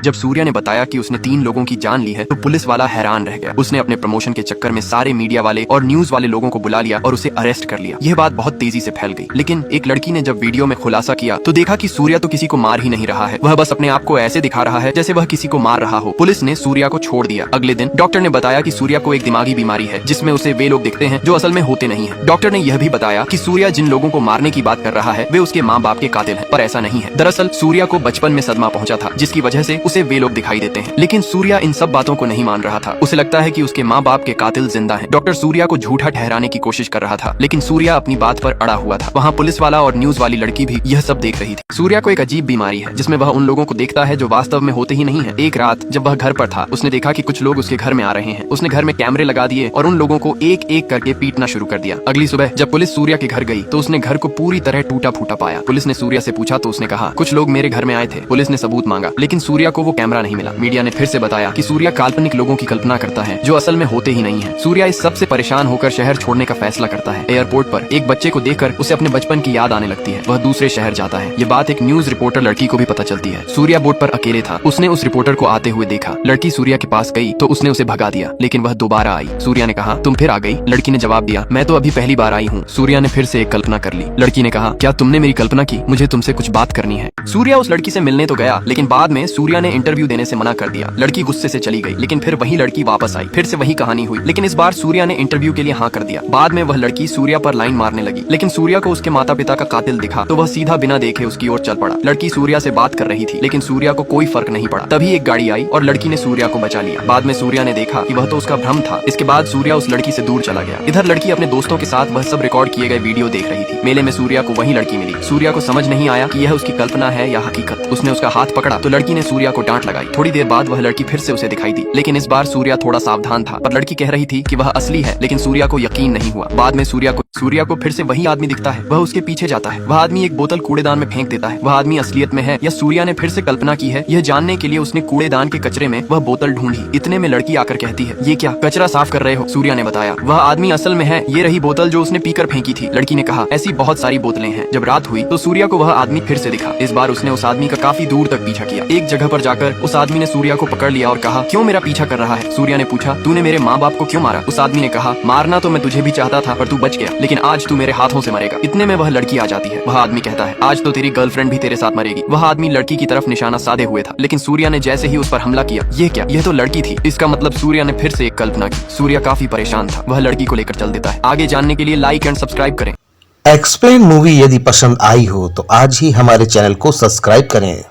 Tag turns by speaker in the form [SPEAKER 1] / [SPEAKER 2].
[SPEAKER 1] जब सूर्या ने बताया कि उसने 3 लोगों की जान ली है तो पुलिस वाला हैरान रह गया। उसने अपने प्रमोशन के चक्कर में सारे मीडिया वाले और न्यूज वाले लोगों को बुला लिया और उसे अरेस्ट कर लिया। यह बात बहुत तेजी से फैल गई। लेकिन एक लड़की ने जब वीडियो में खुलासा किया तो देखा कि सूर्या तो किसी को मार ही नहीं रहा है, वह बस अपने आप को ऐसे दिखा रहा है जैसे वह किसी को मार रहा हो। पुलिस ने सूर्या को छोड़ दिया। अगले दिन डॉक्टर ने बताया कि सूर्या को एक दिमागी बीमारी है जिसमें उसे वे लोग दिखते हैं जो असल में होते नहीं है। डॉक्टर ने यह भी बताया कि सूर्या जिन लोगों को मारने की बात कर रहा है वे उसके माँ बाप के कातिल हैं, पर ऐसा नहीं है। दरअसल सूर्या को बचपन में सदमा पहुंचा था जिसकी वजह से उसे वे लोग दिखाई देते हैं। लेकिन सूर्या इन सब बातों को नहीं मान रहा था। उसे लगता है कि उसके माँ बाप के कातिल जिंदा हैं। डॉक्टर सूर्या को झूठा ठहराने की कोशिश कर रहा था, लेकिन सूर्या अपनी बात पर अड़ा हुआ था। वहाँ पुलिस वाला और न्यूज वाली लड़की भी यह सब देख रही थी। सूर्या को एक अजीब बीमारी है जिसमें वह उन लोगों को देखता है जो वास्तव में होते ही नहीं है। एक रात जब वह घर पर था उसने देखा कि कुछ लोग उसके घर में आ रहे हैं। उसने घर में कैमरे लगा दिए और उन लोगों को एक एक करके पीटना शुरू कर दिया। अगली सुबह जब पुलिस सूर्या के घर गई तो उसने घर को पूरी तरह टूटा फूटा पाया। पुलिस ने सूर्या से पूछा तो उसने कहा कुछ लोग मेरे घर में आए थे। पुलिस ने सबूत मांगा लेकिन सूर्या को वो कैमरा नहीं मिला। मीडिया ने फिर से बताया कि सूर्या काल्पनिक लोगों की कल्पना करता है जो असल में होते ही नहीं है। सूर्या इस सब से परेशान होकर शहर छोड़ने का फैसला करता है। एयरपोर्ट पर एक बच्चे को देखकर उसे अपने बचपन की याद आने लगती है। वह दूसरे शहर जाता है। ये बात एक न्यूज रिपोर्टर लड़की को भी पता चलती है। सूर्या बोट पर अकेले था। उसने उस रिपोर्टर को आते हुए देखा। लड़की सूर्या के पास गई तो उसने उसे भगा दिया, लेकिन वह दोबारा आई। सूर्या ने कहा तुम फिर आ गई? लड़की ने जवाब दिया मैं तो अभी पहली बार आई हूँ। सूर्या ने फिर से एक कल्पना कर ली। लड़की ने कहा क्या तुमने मेरी कल्पना की? मुझे तुमसे कुछ बात करनी है। सूर्या उस लड़की से मिलने तो गया लेकिन बाद में सूर्या ने इंटरव्यू देने से मना कर दिया। लड़की गुस्से से चली गई, लेकिन फिर वही लड़की वापस आई। फिर से वही कहानी हुई, लेकिन इस बार सूर्या ने इंटरव्यू के लिए हाँ कर दिया। बाद में वह लड़की सूर्या पर लाइन मारने लगी, लेकिन सूर्या को उसके माता पिता का कातिल दिखा तो वह सीधा बिना देखे उसकी ओर चल पड़ा। लड़की सूर्या से बात कर रही थी लेकिन सूर्या को कोई फर्क नहीं पड़ा। तभी एक गाड़ी आई और लड़की ने सूर्या को बचा लिया। बाद में सूर्या ने देखा कि वह तो उसका भ्रम था। इसके बाद सूर्या उस लड़की से दूर चला गया। इधर लड़की अपने दोस्तों के साथ वह सब रिकॉर्ड किए गए वीडियो देख रही थी। मेले में सूर्या को वही लड़की मिली। सूर्या को समझ नहीं आया कि यह उसकी कल्पना है या हकीकत। उसने उसका हाथ पकड़ा तो लड़की ने सूर्या को डांट लगाई। थोड़ी देर बाद वह लड़की फिर से उसे दिखाई दी, लेकिन इस बार सूर्या थोड़ा सावधान था। पर लड़की कह रही थी कि वह असली है, लेकिन सूर्या को यकीन नहीं हुआ। बाद में सूर्या को फिर से वही आदमी दिखता है। वह उसके पीछे जाता है। वह आदमी एक बोतल कूड़ेदान में फेंक देता है। वह आदमी असलियत में है या सूर्या ने फिर से कल्पना की है, यह जानने के लिए उसने कूड़ेदान के कचरे में वह बोतल ढूंढी। इतने में लड़की आकर कहती है ये क्या कचरा साफ कर रहे हो? सूर्या ने बताया वह आदमी असल में है, ये रही बोतल जो उसने पीकर फेंकी थी। लड़की ने कहा ऐसी बहुत सारी बोतलें हैं। जब रात हुई तो सूर्या को वह आदमी फिर से दिखा। इस बार उसने उस आदमी का काफी दूर तक पीछा किया। एक जगह पर जाकर उस आदमी ने सूर्या को पकड़ लिया और कहा क्यों मेरा पीछा कर रहा है? सूर्या ने पूछा तूने मेरे माँ बाप को क्यों मारा? उस आदमी ने कहा मारना तो मैं तुझे भी चाहता था पर तू बच गया, लेकिन आज तू मेरे हाथों से मरेगा। इतने में वह लड़की आ जाती है। वह आदमी कहता है आज तो तेरी गर्लफ्रेंड भी तेरे साथ मरेगी। वह आदमी लड़की की तरफ निशाना साधे हुए था, लेकिन सूर्या ने जैसे ही उस पर हमला किया, ये क्या, यह तो लड़की थी। इसका मतलब सूर्या ने फिर से एक कल्पना की। सूर्या काफी परेशान था। वह लड़की को लेकर चल देता है। आगे जानने के लिए लाइक एंड सब्सक्राइब करें।
[SPEAKER 2] एक्सप्लेन मूवी यदि पसंद आई हो तो आज ही हमारे चैनल को सब्सक्राइब करें।